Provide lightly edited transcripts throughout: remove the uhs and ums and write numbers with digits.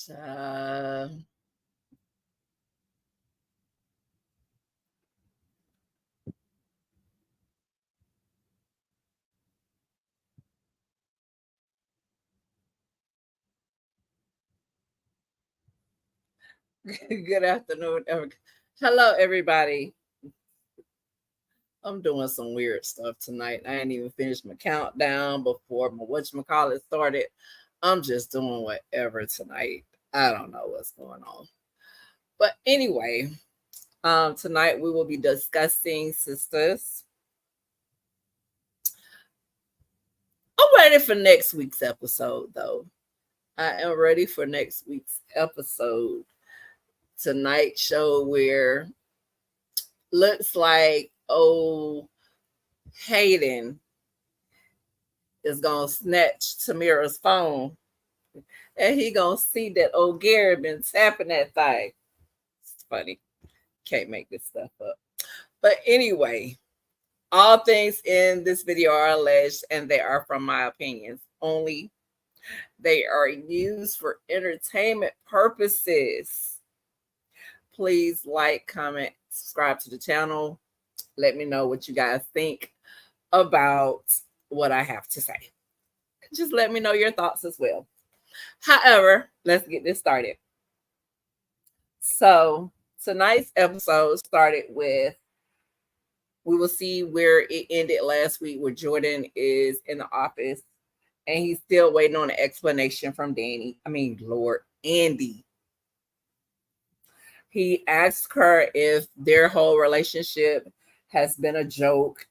Uh, Good afternoon. Hello, everybody. I'm doing some weird stuff tonight. I ain't even finished my countdown before my whatchamacallit started. I'm just doing whatever tonight. I don't know what's going on. But anyway, tonight we will be discussing Sisters. I'm ready for next week's episode, though. I am ready for next week's episode. Tonight's show where looks like Hayden is gonna snatch Tamara's phone, and he gonna see that old Gary been tapping that thing. It's funny. Can't make this stuff up. But anyway, all things in this video are alleged, and they are from my opinions only. They are used for entertainment purposes. Please like, comment, subscribe to the channel. Let me know what you guys think about what I have to say. Just let me know your thoughts as well. However, let's get this started. So tonight's episode started with, we will see where it ended last week, where Jordan is in the office and he's still waiting on an explanation from Lord Andy. He asks her if their whole relationship has been a joke,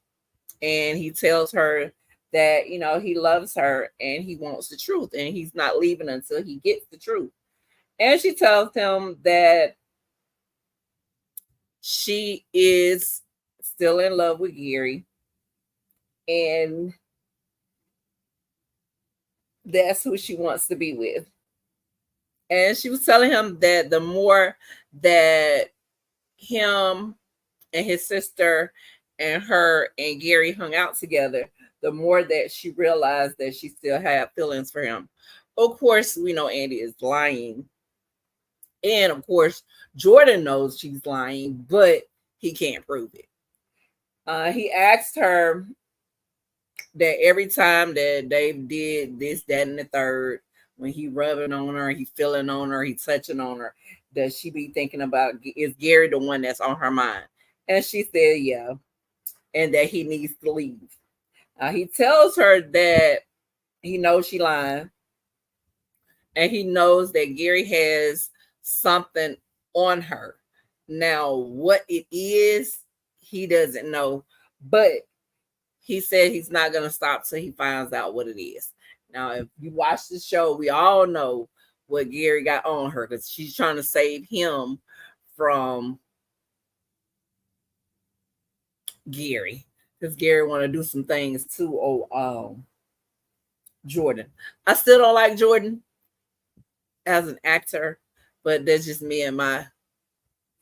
and he tells her that, he loves her and he wants the truth, and he's not leaving until he gets the truth. And she tells him that she is still in love with Gary, and that's who she wants to be with. And she was telling him that the more that him and his sister and her and Gary hung out together, the more that she realized that she still had feelings for him. Of course, we know Andy is lying. And of course, Jordan knows she's lying, but he can't prove it. He asked her that every time that Dave did this, that, and the third, when he rubbing on her, he feeling on her, he touching on her, does she be thinking about, is Gary the one that's on her mind? And she said, yeah, and that he needs to leave. He tells her that he knows she lying, and he knows that Gary has something on her. Now, what it is, he doesn't know, but he said he's not going to stop till he finds out what it is. Now, if you watch the show, we all know what Gary got on her, because she's trying to save him from Gary, because Gary want to do some things to Jordan. I still don't like Jordan as an actor, but that's just me and my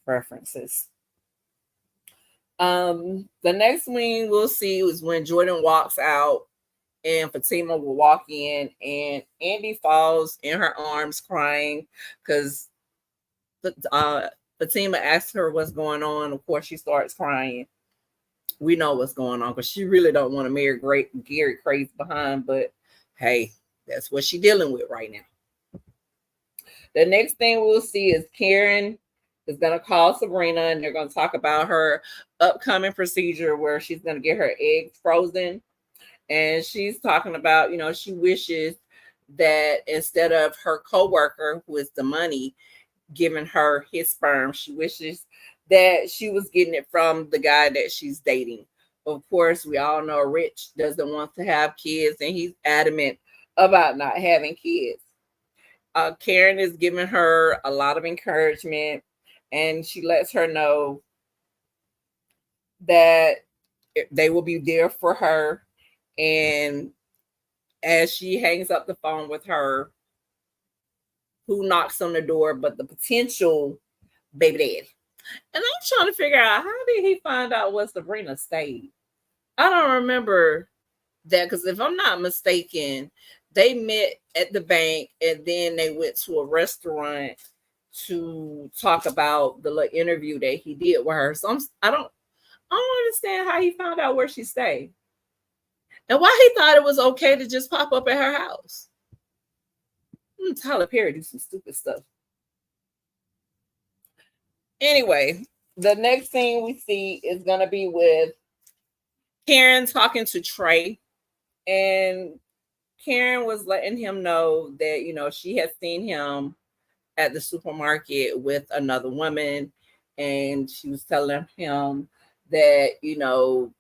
preferences. The next one we'll see is when Jordan walks out and Fatima will walk in, and Andy falls in her arms crying because Fatima asks her what's going on. Of course, she starts crying. We know what's going on because she really don't want to marry Gary crazy behind, but hey, that's what she's dealing with right now. The next thing we'll see is Karen is going to call Sabrina, and they're going to talk about her upcoming procedure where she's going to get her eggs frozen. And she's talking about, she wishes that instead of her coworker, who is the money, giving her his sperm, she wishes that she was getting it from the guy that she's dating. Of course, we all know Rich doesn't want to have kids, and he's adamant about not having kids. Karen is giving her a lot of encouragement, and she lets her know that they will be there for her. And as she hangs up the phone with her, who knocks on the door but the potential baby daddy? And I'm trying to figure out, how did he find out what Sabrina stayed? I don't remember that, because if I'm not mistaken, they met at the bank, and then they went to a restaurant to talk about the little interview that he did with her. So I don't understand how he found out where she stayed and why he thought it was okay to just pop up at her house. Tyler Perry do some stupid stuff. Anyway, the next thing we see is gonna be with Karen talking to Trey, and Karen was letting him know that she had seen him at the supermarket with another woman, and she was telling him that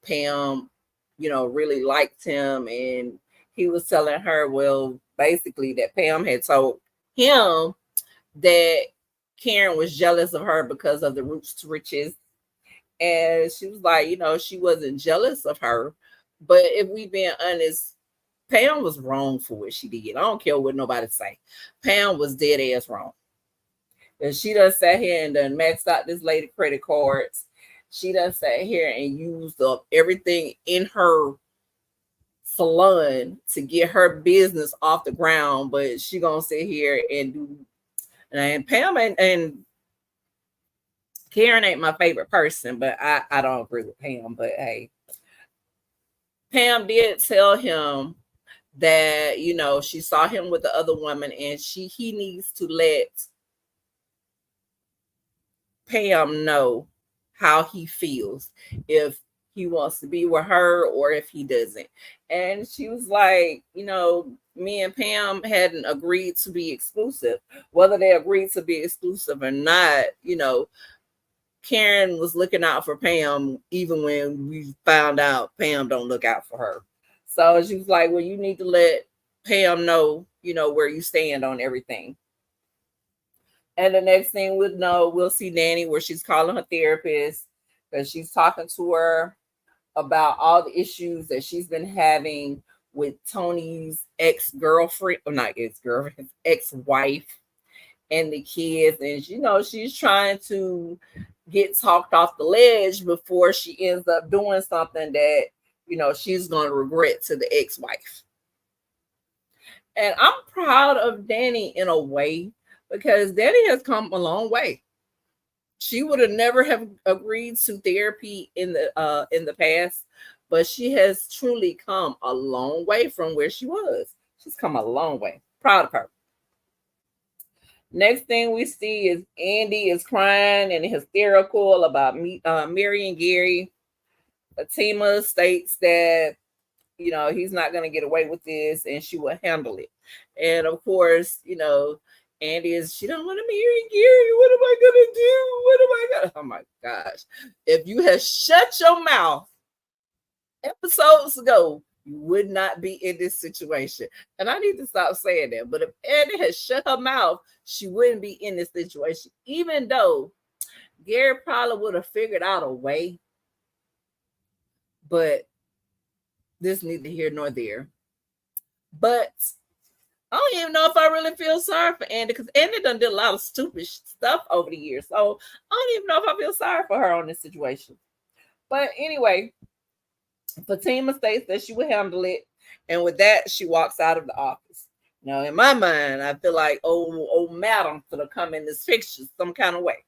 Pam really liked him, and he was telling her, well, basically that Pam had told him that Karen was jealous of her because of the roots to riches. And she was like, she wasn't jealous of her, but if we being honest, Pam was wrong for what she did. I don't care what nobody say. Pam was dead ass wrong. And she done sat here and done maxed out this lady credit cards. She done sat here and used up everything in her salon to get her business off the ground, but she gonna sit here and do. And Pam and Karen ain't my favorite person, but I don't agree with Pam. But hey, Pam did tell him that she saw him with the other woman, and he needs to let Pam know how he feels, if he wants to be with her or if he doesn't. And she was like, me and Pam hadn't agreed to be exclusive. Whether they agreed to be exclusive or not, Karen was looking out for Pam even when we found out Pam don't look out for her. So she was like, well, you need to let Pam know, where you stand on everything. And the next thing we'll see Danni where she's calling her therapist, because she's talking to her about all the issues that she's been having with Tony's ex-girlfriend, or not ex-girlfriend, ex-wife, and the kids. And she's trying to get talked off the ledge before she ends up doing something that she's going to regret to the ex-wife. And I'm proud of Danni in a way, because Danni has come a long way. She would have never have agreed to therapy in the past, but she has truly come a long way from where she was. She's come a long way. Proud of her. Next thing we see is Andy is crying and hysterical about Mary and Gary. Fatima states that he's not going to get away with this, and she will handle it. And of course, Andy she don't want to marry Gary. What am I going to do? What am I going to? Oh my gosh. If you had shut your mouth episodes ago, you would not be in this situation. And I need to stop saying that. But if Andy had shut her mouth, she wouldn't be in this situation, even though Gary probably would have figured out a way. But this neither here nor there. But I don't even know if I really feel sorry for Andy, because Andy done did a lot of stupid stuff over the years. So I don't even know if I feel sorry for her on this situation. But anyway, Fatima states that she will handle it. And with that, she walks out of the office. Now, in my mind, I feel like old madam could have come in this picture some kind of way.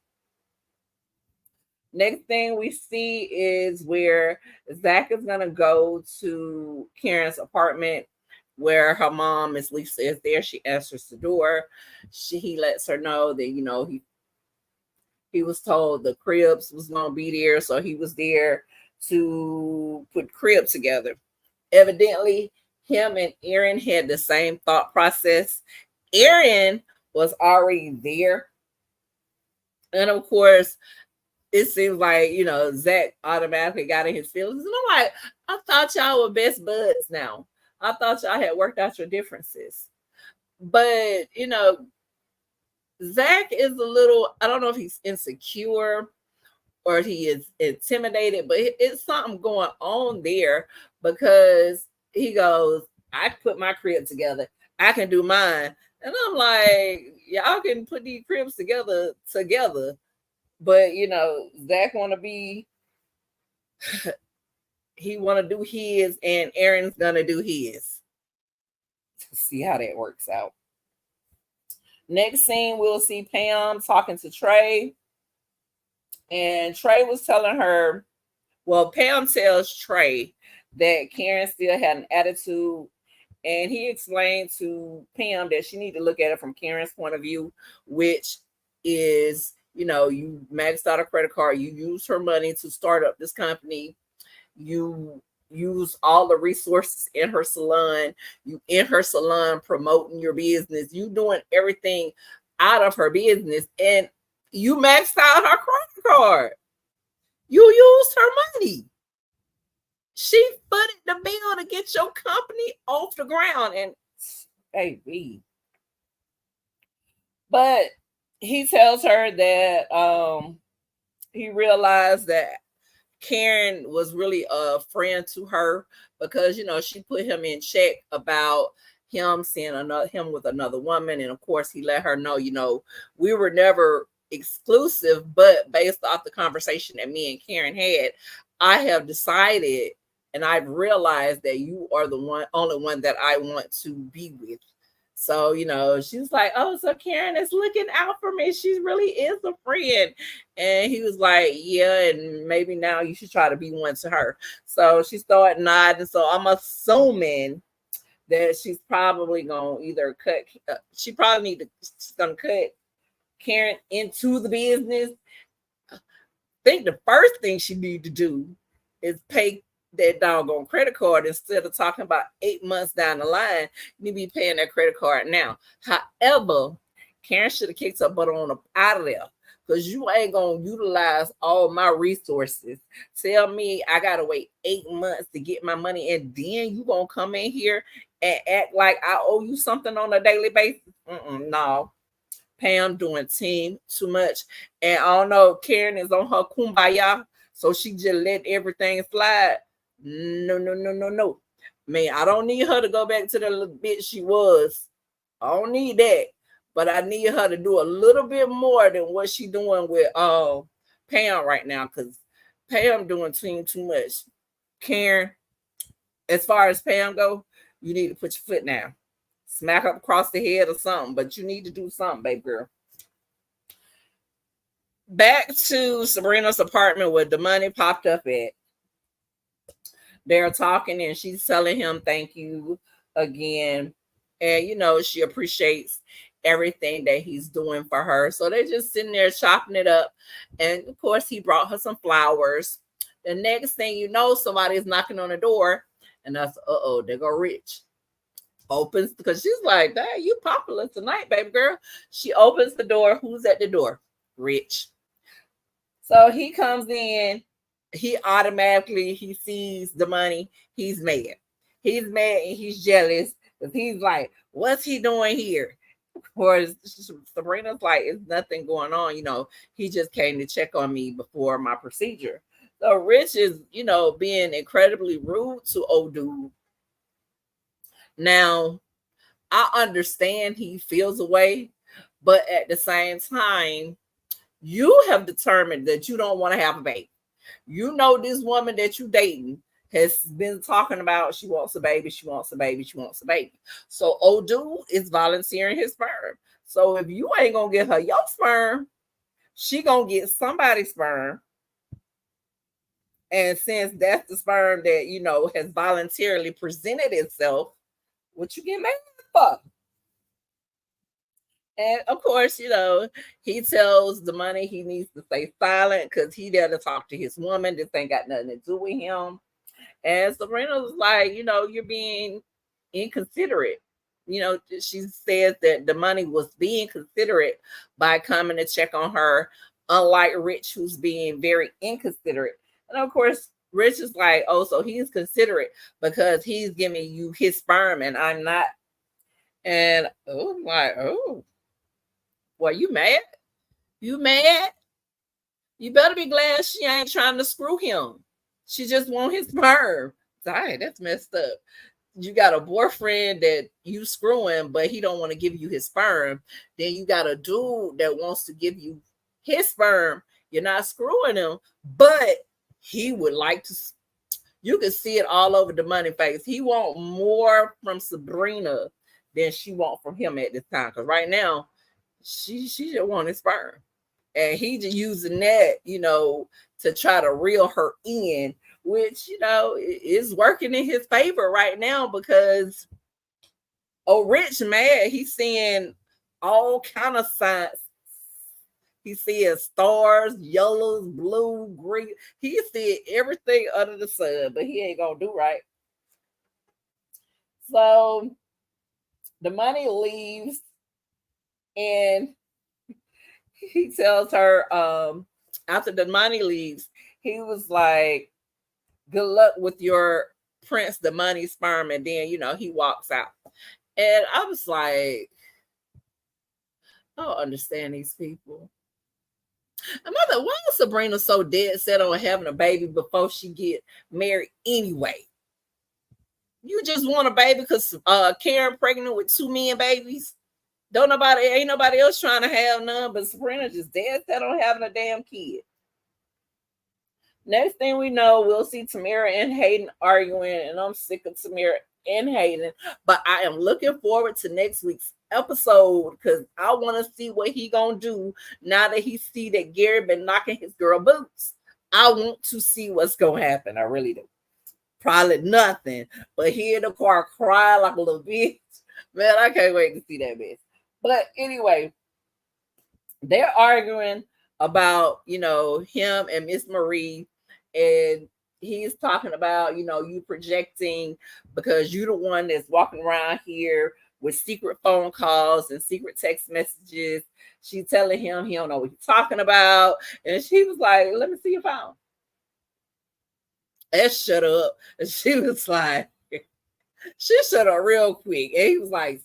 Next thing we see is where Zach is going to go to Karen's apartment, where her mom, Miss Lisa, is there. She answers the door. He lets her know that, he was told the cribs was going to be there. So he was there to put crib together. Evidently, him and Erin had the same thought process. Erin was already there. And of course, it seems like, Zach automatically got in his feelings. And I'm like, I thought y'all were best buds now. I thought y'all had worked out your differences. But, Zach is a little, I don't know if he's insecure or he is intimidated, but it's something going on there, because he goes, I can put my crib together. I can do mine. And I'm like, y'all can put these cribs together. But, Zach want to be, he want to do his, and Erin's going to do his. See how that works out. Next scene, we'll see Pam talking to Trey. And Trey was telling her, well, Pam tells Trey that Karen still had an attitude. And he explained to Pam that she need to look at it from Karen's point of view, which is, you maxed out a credit card. You used her money to start up this company. You use all the resources in her salon. You in her salon promoting your business. You doing everything out of her business. And you maxed out her credit card. You used her money. She footed the bill to get your company off the ground. And baby. But he tells her that he realized that Karen was really a friend to her because, she put him in check about him seeing him with another woman. And of course, he let her know, we were never exclusive, but based off the conversation that me and Karen had, I have decided and I've realized that you are the only one that I want to be with. So, she was like, oh, so Karen is looking out for me. She really is a friend. And he was like, yeah, and maybe now you should try to be one to her. So she started nodding. So I'm assuming that she's probably going to either cut, she's going to cut Karen into the business. I think the first thing she need to do is pay that doggone credit card instead of talking about 8 months down the line. You need to be paying that credit card now. However, Karen should have kicked her butt on out of there because you ain't going to utilize all my resources. Tell me I got to wait 8 months to get my money and then you going to come in here and act like I owe you something on a daily basis? No. Pam doing team too much. And I don't know, Karen is on her kumbaya, so she just let everything slide. No. Man, I don't need her to go back to the little bitch she was. I don't need that. But I need her to do a little bit more than what she doing with Pam right now, because Pam doing too much. Karen, as far as Pam go, you need to put your foot down. Smack up across the head or something, but you need to do something, baby girl. Back to Sabrina's apartment where the money popped up at. They're talking and she's telling him thank you again. And, she appreciates everything that he's doing for her. So they're just sitting there chopping it up. And, of course, he brought her some flowers. The next thing you know, somebody's knocking on the door. And that's, there go Rich. Opens, because she's like, hey, you popular tonight, baby girl. She opens the door. Who's at the door? Rich. So he comes in. He sees the money. He's mad. He's mad and he's jealous because he's like, what's he doing here? Of course, Sabrina's like, it's nothing going on. He just came to check on me before my procedure. So Rich is, being incredibly rude to old dude. Now, I understand he feels away, but at the same time, you have determined that you don't want to have a baby. This woman that you dating has been talking about she wants a baby, she wants a baby, she wants a baby. So old dude is volunteering his sperm. So if you ain't gonna get her your sperm, she gonna get somebody's sperm. And since that's the sperm that has voluntarily presented itself, what you get mad for? And of course, he tells the money he needs to stay silent because he there to talk to his woman. This ain't got nothing to do with him. And Sabrina was like, you're being inconsiderate. She says that the money was being considerate by coming to check on her, unlike Rich, who's being very inconsiderate. And of course, Rich is like, oh, so he's considerate because he's giving you his sperm and I'm not. And well, you mad? You mad? You better be glad she ain't trying to screw him. She just want his sperm. Dang, that's messed up. You got a boyfriend that you screwing, but he don't want to give you his sperm. Then you got a dude that wants to give you his sperm. You're not screwing him, but he would like to. You can see it all over the money face. He want more from Sabrina than she want from him at this time. Because right now, she just want his sperm. And he just using that, to try to reel her in, which, is working in his favor right now because Rich mad. He's seeing all kind of signs. He sees stars, yellows, blue, green. He see everything under the sun, but he ain't gonna do right. So the money leaves, and he tells her, after the money leaves, he was like, good luck with your prince, the money sperm. And then, he walks out. And I was like, I don't understand these people. Mother, why is Sabrina so dead set on having a baby before she get married anyway? You just want a baby because Karen pregnant with 2 million babies? Ain't nobody else trying to have none, but Sabrina just dead set on having a damn kid. Next thing we know, we'll see Tamara and Hayden arguing, and I'm sick of Tamara and Hayden. But I am looking forward to next week's episode because I want to see what he gonna do now that he see that Gary been knocking his girl boots. I want to see what's gonna happen. I really do. Probably nothing, but he in the car crying like a little bitch. Man, I can't wait to see that bitch. But anyway, they're arguing about, him and Miss Marie, and he's talking about, you projecting because you're the one that's walking around here with secret phone calls and secret text messages. She's telling him he don't know what he's talking about. And she was like, let me see your phone. And shut up. And she was like, she shut up real quick. And he was like,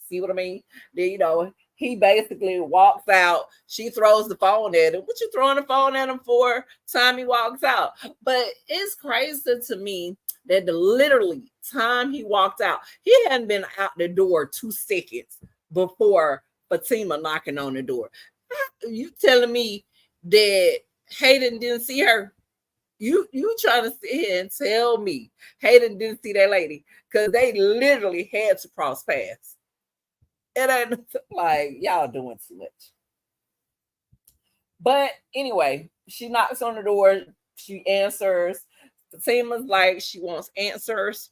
see what I mean? Then, he basically walks out. She throws the phone at him. What you throwing the phone at him for? Time he walks out. But it's crazy to me that the literally time he walked out, he hadn't been out the door 2 seconds before Fatima knocking on the door. You telling me that Hayden didn't see her? You trying to sit here and tell me Hayden didn't see that lady? Because they literally had to cross paths. It ain't like y'all doing too much. But anyway, she knocks on the door. She answers. Fatima's like, she wants answers.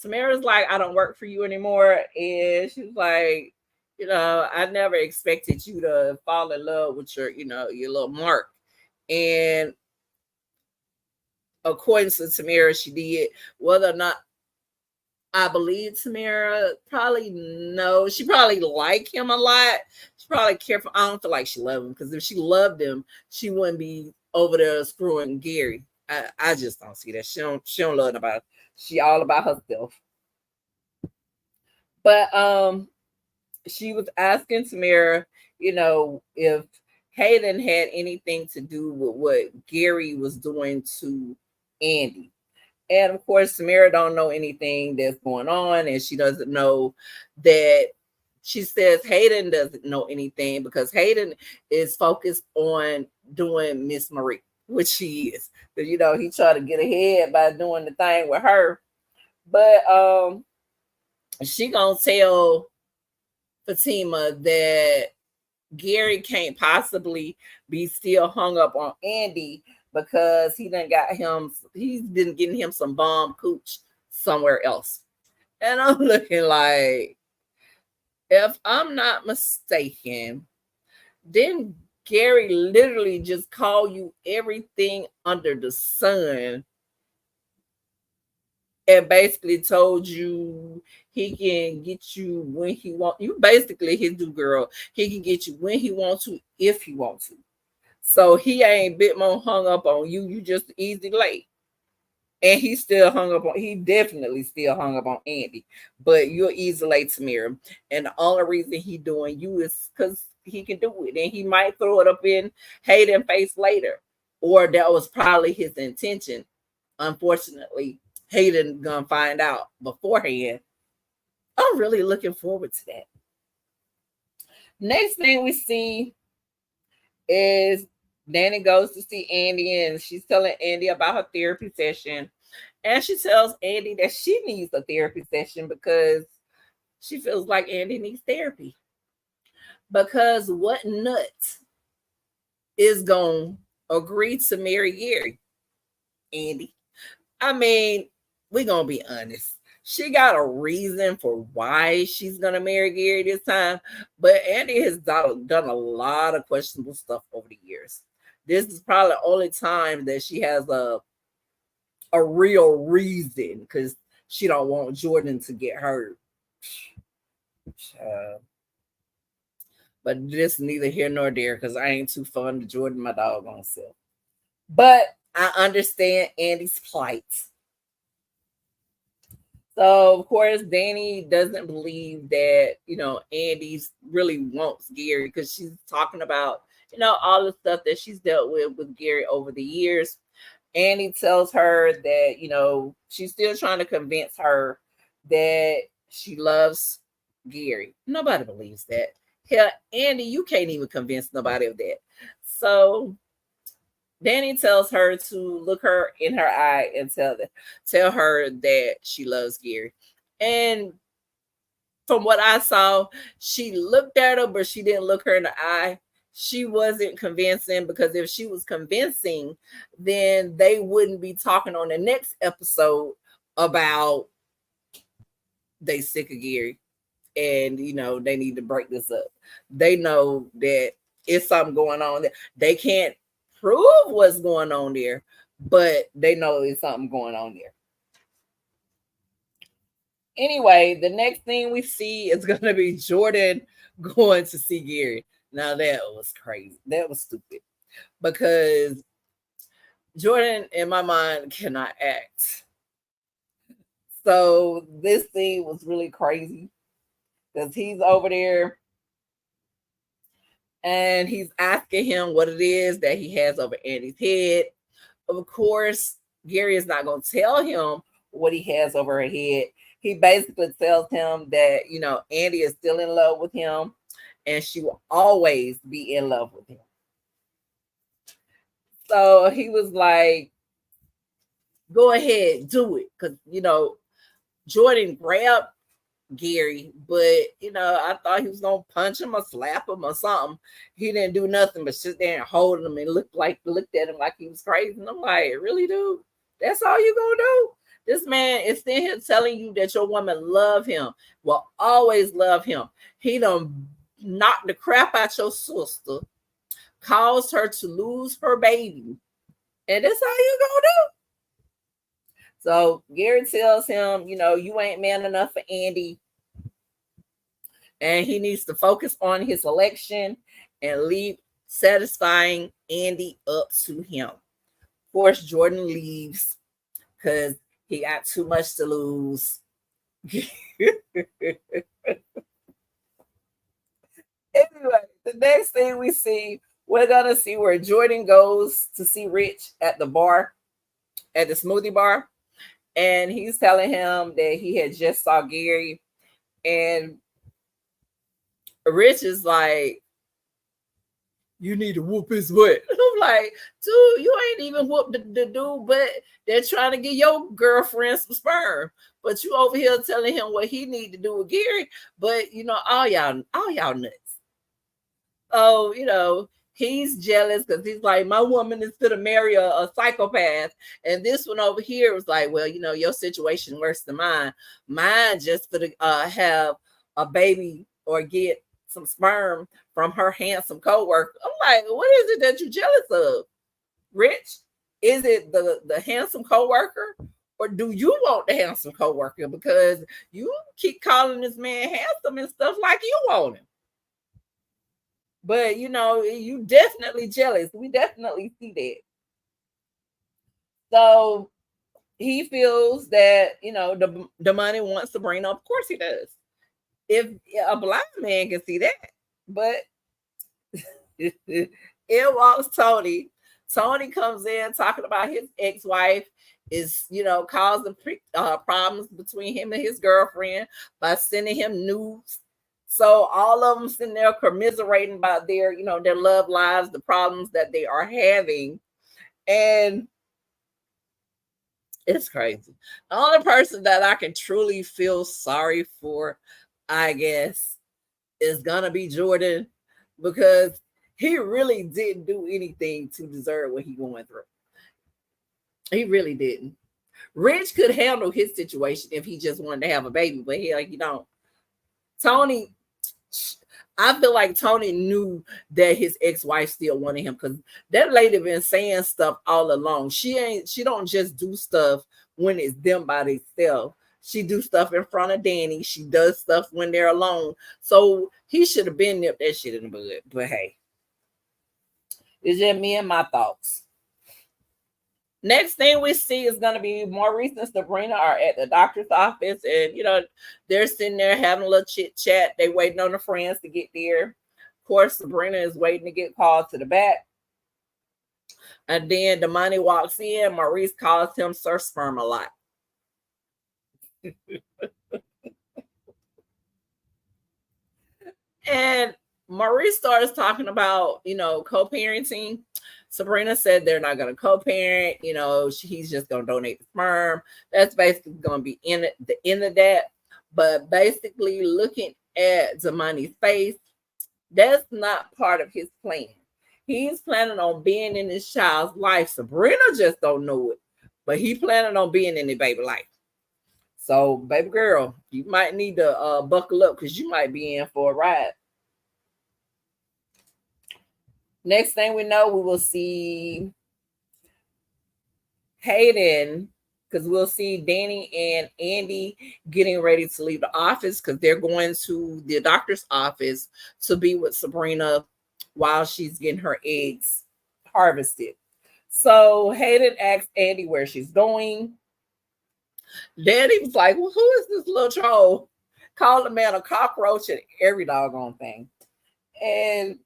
Tamara's like, I don't work for you anymore. And she's like, I never expected you to fall in love with your little Mark. And according to Tamara, she did. Whether or not I believe Tamara, probably no. She probably like him a lot. She probably careful. I don't feel like she loved him because if she loved him, she wouldn't be over there screwing Gary. I just don't see that. She don't love nobody. She all about herself. But she was asking Tamara, if Hayden had anything to do with what Gary was doing to Andy. And of course, Tamara don't know anything that's going on, and she doesn't know that. She says Hayden doesn't know anything because Hayden is focused on doing Miss Marie, which she is. But he tried to get ahead by doing the thing with her. But she gonna tell Fatima that Gary can't possibly be still hung up on Andy because he's been getting him some bomb cooch somewhere else. And I'm looking like, if I'm not mistaken, didn't Gary literally just call you everything under the sun and basically told you he can get you when he wants? You basically his new girl. He can get you when he wants to, if he wants to. So he ain't bit more hung up on you. You just easy late. And he definitely still hung up on Andy. But you're easy late, Tamara. And the only reason he doing you is because he can do it. And he might throw it up in Hayden's face later. Or that was probably his intention. Unfortunately, Hayden gonna find out beforehand. I'm really looking forward to that. Next thing we see is Danni goes to see Andy, and she's telling Andy about her therapy session. And she tells Andy that she needs a therapy session because She feels like Andy needs therapy. Because what nut is going to agree to marry Gary? Andy. I mean, we're going to be honest. She got a reason for why she's going to marry Gary this time. But Andy has done a lot of questionable stuff over the years. This is probably the only time that she has a real reason, because she don't want Jordan to get hurt. But this neither here nor there, because I ain't too fond of Jordan, my doggone self. But I understand Andy's plight. So, of course, Danni doesn't believe that, Andy really wants Gary, because she's talking about, all the stuff that she's dealt with Gary over the years. Andy tells her that, she's still trying to convince her that she loves Gary. Nobody believes that. Hell, Andy, you can't even convince nobody of that. So Danni tells her to look her in her eye and tell her that she loves Gary. And from what I saw, she looked at her, but she didn't look her in the eye. She wasn't convincing, because if she was convincing, then they wouldn't be talking on the next episode about they sick of Gary and they need to break this up. They know that it's something going on there. They can't prove what's going on there, but they know it's something going on there. Anyway, the next thing we see is going to be Jordan going to see Gary. Now that was crazy. That was stupid, because Jordan, in my mind, cannot act. So this scene was really crazy, because he's over there and he's asking him what it is that he has over Andy's head. Of course, Gary is not going to tell him what he has over her head. He basically tells him that, Andy is still in love with him and she will always be in love with him. So he was like, go ahead, do it. Because, Jordan grabbed Gary, but I thought he was gonna punch him or slap him or something. He didn't do nothing but sit there and hold him and looked at him like he was crazy. And I'm like, really, dude? That's all you gonna do? This man is sitting here telling you that your woman love him, will always love him. He done knocked the crap out your sister, caused her to lose her baby, and that's all you gonna do? So Gary tells him, you ain't man enough for Andy, and he needs to focus on his election and leave satisfying Andy up to him. Of course, Jordan leaves because he got too much to lose. Anyway, the next thing we see, we're going to see where Jordan goes to see Rich at the bar, at the smoothie bar. And he's telling him that he had just saw Gary. And Rich is like, you need to whoop his butt. I'm like, dude, you ain't even whooped the dude, but they're trying to get your girlfriend some sperm. But you over here telling him what he need to do with Gary. But all y'all nuts. So, he's jealous because he's like, my woman is going to marry a psychopath. And this one over here was like, well, your situation worse than mine. Mine just for to have a baby or get some sperm from her handsome coworker. I'm like, what is it that you're jealous of, Rich? Is it the handsome coworker, or do you want the handsome coworker? Because you keep calling this man handsome and stuff like you want him. But you definitely jealous. We definitely see that. So he feels that the money wants Sabrina. Of course he does. If a blind man can see that, but it walks Tony. Tony comes in talking about his ex-wife is causing problems between him and his girlfriend by sending him nudes. So all of them sitting there commiserating about their their love lives, the problems that they are having, and it's crazy. The only person that I can truly feel sorry for I guess, is gonna be Jordan, because he really didn't do anything to deserve what he going through. He really didn't. Rich could handle his situation if he just wanted to have a baby, but he like, you don't. Tony, I feel like Tony knew that his ex-wife still wanted him, because that lady been saying stuff all along. She don't just do stuff when it's them by themselves. She do stuff in front of Danny. She does stuff when they're alone. So he should have been nipped that shit in the bud. But hey, it's just me and my thoughts. Next thing we see is going to be Maurice and Sabrina are at the doctor's office, and they're sitting there having a little chit chat. They waiting on the friends to get there. Of course, Sabrina is waiting to get called to the back, and then the money walks in. Maurice calls him Sir Sperm a lot. And Maurice starts talking about co-parenting. Sabrina said they're not going to co-parent. He's just going to donate the sperm. That's basically going to be the end of that. But basically, looking at Zamani's face, that's not part of his plan. He's planning on being in his child's life. Sabrina just don't know it, but he planning on being in the baby life. So, baby girl, you might need to buckle up, because you might be in for a ride. Next thing we know, we will see Hayden, because we'll see Danni and Andy getting ready to leave the office, because they're going to the doctor's office to be with Sabrina while she's getting her eggs harvested. So Hayden asks Andy where she's going. Danny was like, well, who is this little troll? Called the man a cockroach and every doggone thing. And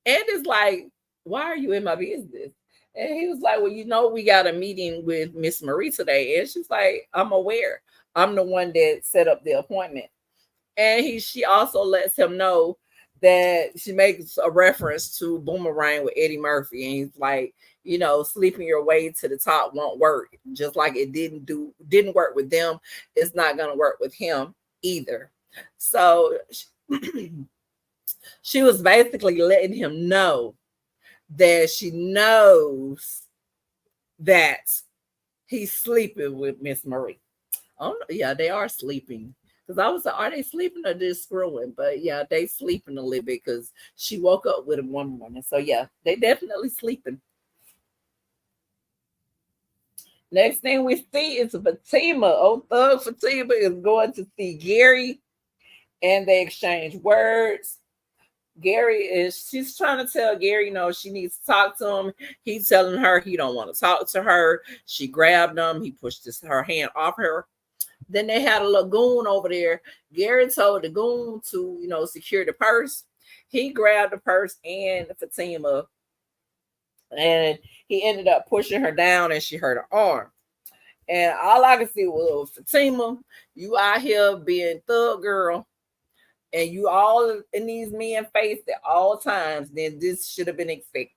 Andy's like, why are you in my business? And he was like, well, we got a meeting with Miss Marie today. And she's like, I'm aware. I'm the one that set up the appointment. And she also lets him know that she makes a reference to Boomerang with Eddie Murphy. And he's like, sleeping your way to the top won't work. Just like it didn't work with them, it's not going to work with him either. So she was basically letting him know that she knows that he's sleeping with Miss Marie. Oh, yeah, they are sleeping. Because I was like, are they sleeping or just screwing? But yeah, they sleeping a little bit, because she woke up with him one morning. So yeah, they definitely sleeping. Next thing we see is Fatima. Old thug Fatima is going to see Gary, and they exchange words. She's trying to tell Gary, she needs to talk to him. He's telling her he don't want to talk to her. She grabbed him. He pushed her hand off her. Then they had a lagoon over there. Gary told the goon to, secure the purse. He grabbed the purse and Fatima, and he ended up pushing her down, and she hurt her arm. And all I could see was, Fatima, you out here being thug girl, and you all in these men face at all times, then this should have been expected.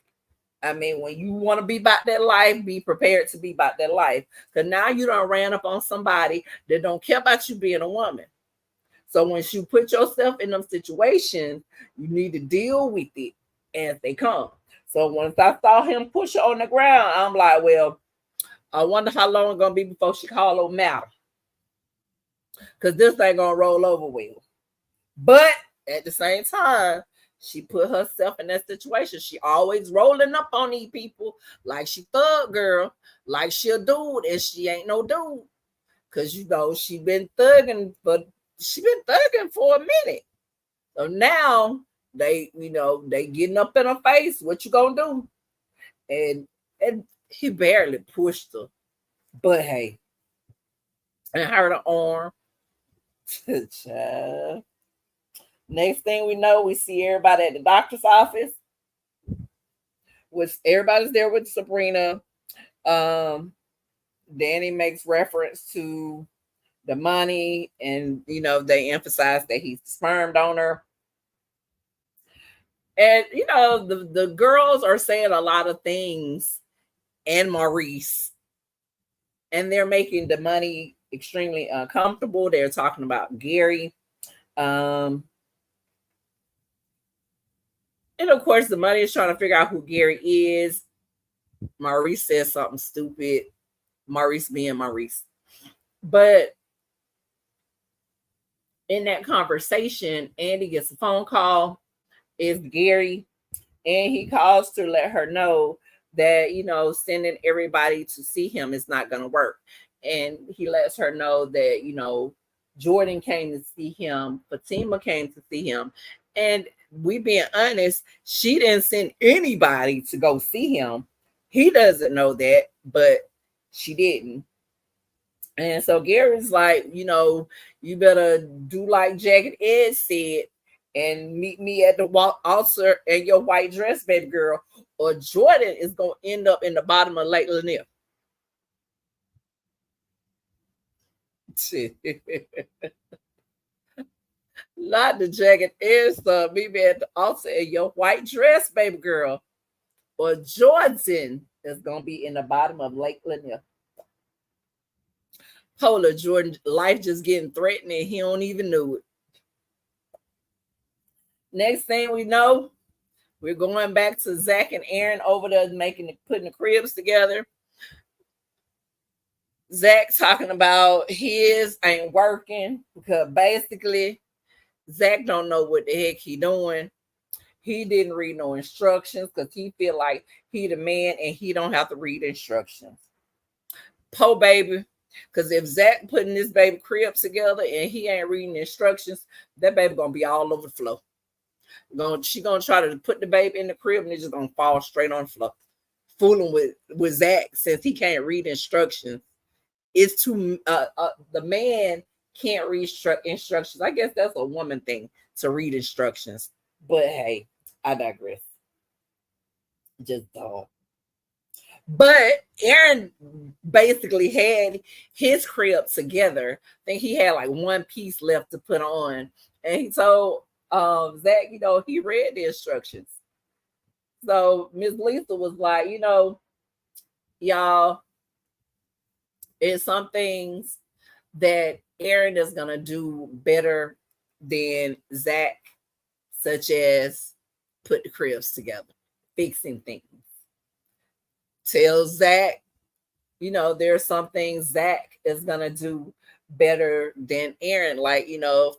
I mean, when you want to be about that life, be prepared to be about that life. Because now you done ran up on somebody that don't care about you being a woman. So once you put yourself in them situations, you need to deal with it as they come. So once I saw him push her on the ground, I'm like, well, I wonder how long it's going to be before she call over matter. Because this ain't going to roll over well. But at the same time, she put herself in that situation. She always rolling up on these people like she thug girl, like she a dude, and she ain't no dude. Because, she been thugging, but she been thugging for a minute. So now they getting up in her face. What you gonna do? And he barely pushed her. But hey, and hurt her arm. Child. Next thing we know, we see everybody at the doctor's office. Everybody's there with Sabrina. Danny makes reference to the money, and they emphasize that he's the sperm donor. And the girls are saying a lot of things, and Maurice, and they're making the money extremely uncomfortable. They're talking about Gary. And of course, the money is trying to figure out who Gary is. Maurice says something stupid. Maurice being Maurice. But in that conversation, Andy gets a phone call. It's Gary. And he calls to let her know that, sending everybody to see him is not going to work. And he lets her know that, Jordan came to see him. Fatima came to see him. And we being honest, she didn't send anybody to go see him. He doesn't know that, but she didn't. And so Gary's like, you better do like Jagged Edge said and meet me at the altar in your white dress, baby girl, or Jordan is going to end up in the bottom of Lake Lanier. Not the Jagged Edge, meet me at the altar in your white dress, baby girl, or Jordan is going to be in the bottom of Lake Lanier. Polar Jordan, life just getting threatened and he don't even know it. Next thing we know, we're going back to Zach and Aaron over there putting the cribs together. Zach talking about his ain't working because basically Zach don't know what the heck he doing. He didn't read no instructions because he feel like he the man and he don't have to read instructions. Po baby. Because if Zach putting this baby cribs together and he ain't reading instructions, that baby gonna be all over the floor. She gonna try to put the baby in the crib and it's just gonna fall straight on the floor. Fooling with Zach since he can't read instructions. It's too the man can't read instructions. I guess that's a woman thing to read instructions. But hey, I digress. Just don't. But Aaron basically had his crib together. I think he had like one piece left to put on. And he told Zach, he read the instructions. So Miss Lisa was like, y'all, it's some things that Aaron is going to do better than Zach, such as put the cribs together, fixing things. Tell Zach, there's some things Zach is going to do better than Aaron, like,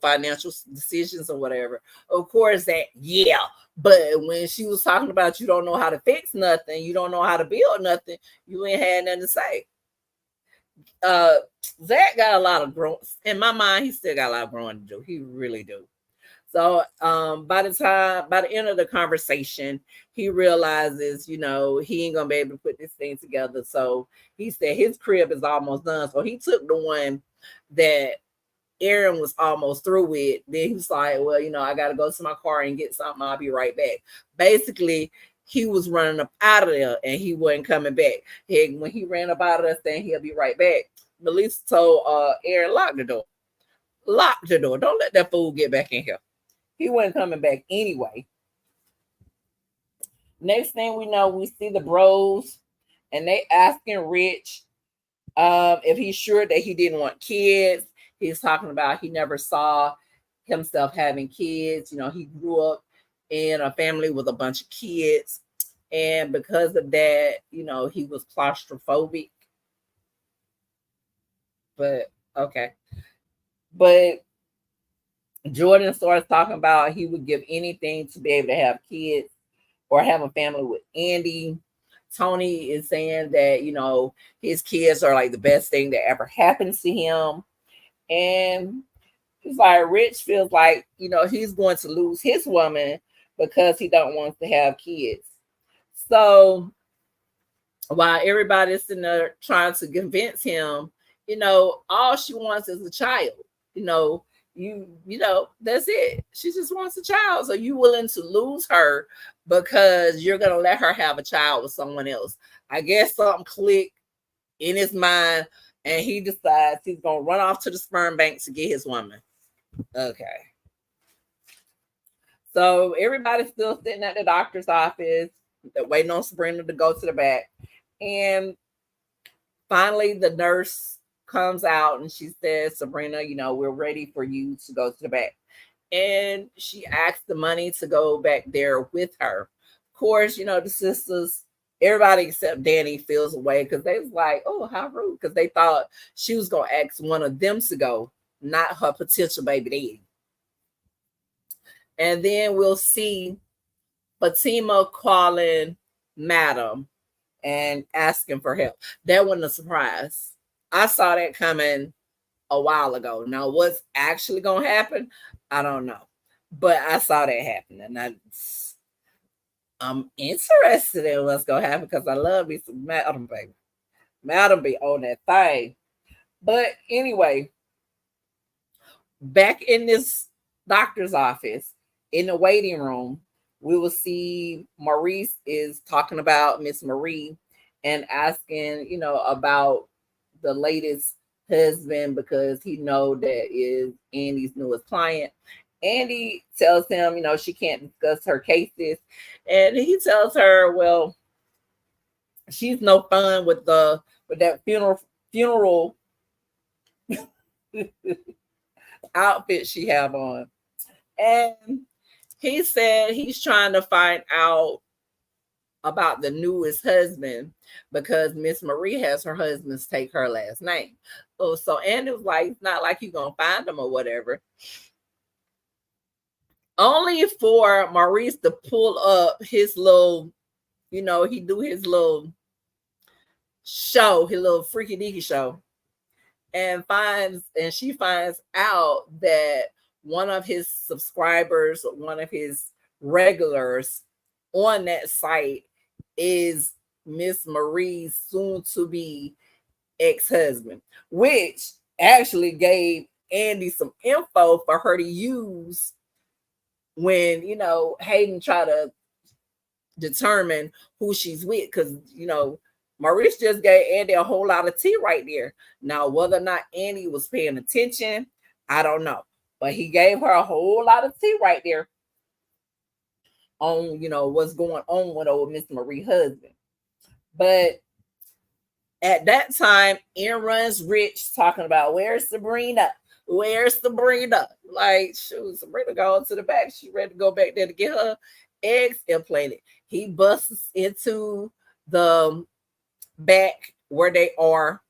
financial decisions or whatever. Of course, Zach, yeah. But when she was talking about you don't know how to fix nothing, you don't know how to build nothing, you ain't had nothing to say. Zach got a lot of growing. In my mind, he still got a lot of growing to do. He really do. So by the end of the conversation, he realizes, he ain't gonna be able to put this thing together. So he said his crib is almost done. So he took the one that Aaron was almost through with. Then he was like, well, I gotta go to my car and get something. I'll be right back. Basically, he was running up out of there and he wasn't coming back. When he ran up out of there saying he'll be right back, Melissa told Aaron, lock the door. Lock the door. Don't let that fool get back in here. He wasn't coming back anyway. Next thing we know, we see the bros and they asking Rich if he's sure that he didn't want kids. He's talking about he never saw himself having kids. He grew up in a family with a bunch of kids. And because of that, he was claustrophobic. But okay. But Jordan starts talking about he would give anything to be able to have kids or have a family with Andy. Tony is saying that, his kids are like the best thing that ever happens to him. And he's like, Rich feels like, he's going to lose his woman because he don't want to have kids. So while everybody's sitting there trying to convince him, all she wants is a child. That's it. She just wants a child. So you willing to lose her because you're going to let her have a child with someone else. I guess something clicked in his mind and he decides he's going to run off to the sperm bank to get his woman. Okay. So everybody's still sitting at the doctor's office, waiting on Sabrina to go to the back. And finally, the nurse comes out and she says, Sabrina, we're ready for you to go to the back. And she asked the money to go back there with her. Of course, the sisters, everybody except Danny feels away because they was like, oh, how rude, because they thought she was going to ask one of them to go, not her potential baby daddy. And then we'll see Fatima calling Madam and asking for help. That wasn't a surprise. I saw that coming a while ago. Now, what's actually going to happen, I don't know. But I saw that happen. And I'm interested in what's going to happen because I love me some Madam, baby. Madam be on that thing. But anyway, back in this doctor's office, in the waiting room, we will see Maurice is talking about Miss Marie and asking, about the latest husband because he know that is Andy's newest client. Andy tells him, she can't discuss her cases. And he tells her, well, she's no fun with that funeral outfit she have on. And he said he's trying to find out about the newest husband because Miss Marie has her husband's take her last name. Oh, so Andy was like, it's not like you're going to find him or whatever. Only for Maurice to pull up his little, he do his little show, his little freaky deaky show, and she finds out that one of his subscribers, one of his regulars on that site is Miss Marie's soon-to-be ex-husband, which actually gave Andy some info for her to use when, Hayden tried to determine who she's with, because, Maurice just gave Andy a whole lot of tea right there. Now, whether or not Andy was paying attention, I don't know. But he gave her a whole lot of tea right there on, what's going on with old Miss Marie husband. But at that time, in runs Rich talking about, where's Sabrina? Where's Sabrina? Like, shoot, Sabrina going to the back. She ready to go back there to get her eggs implanted. He busts into the back where they are.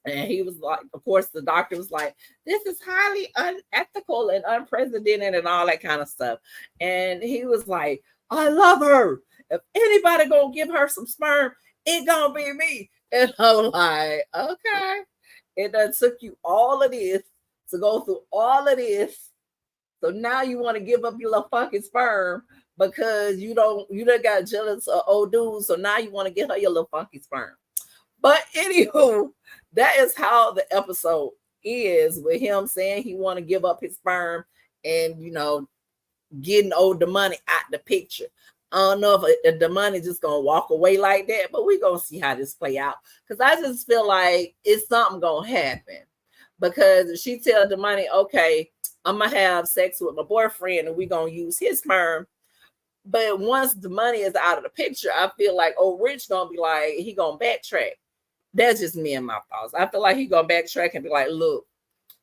And he was like, of course, the doctor was like, this is highly unethical and unprecedented and all that kind of stuff. And he was like, I love her. If anybody gonna give her some sperm, it gonna be me. And I'm like, okay. It done took you all of this to go through all of this. So now you want to give up your little fucking sperm because you done got jealous of old dudes. So now you want to get her your little funky sperm. But anywho, that is how the episode is, with him saying he want to give up his sperm and, getting old the money out the picture. I don't know if the money just going to walk away like that, but we're going to see how this play out. Because I just feel like it's something going to happen. Because if she tells the money, okay, I'm going to have sex with my boyfriend and we're going to use his sperm. But once the money is out of the picture, I feel like, Rich going to be like, he going to backtrack. That's just me and my thoughts. I feel like he going to backtrack and be like, look,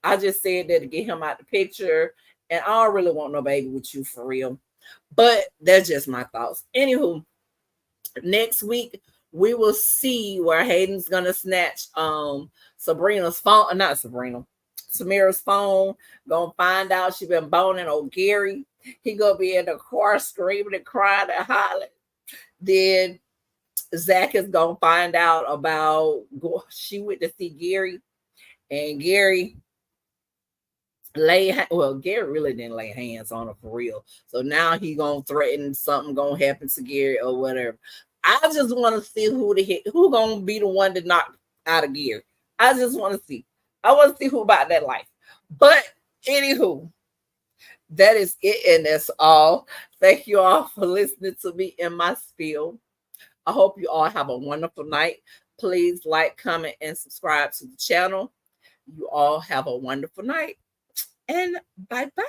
I just said that to get him out the picture. And I don't really want no baby with you for real. But that's just my thoughts. Anywho, next week, we will see where Hayden's going to snatch Sabrina's phone. Not Sabrina. Samira's phone. Going to find out she been boning old Gary. He going to be in the car screaming and crying and hollering. Then Zach is going to find out about, she went to see Gary. And Gary Gary really didn't lay hands on her for real. So now he gonna threaten something gonna happen to Gary or whatever. I just want to see who gonna be the one to knock out of Gary. I just want to see. I want to see who about that life. But anywho, that is it, and that's all. Thank you all for listening to me in my spiel. I hope you all have a wonderful night. Please like, comment, and subscribe to the channel. You all have a wonderful night. And bye-bye.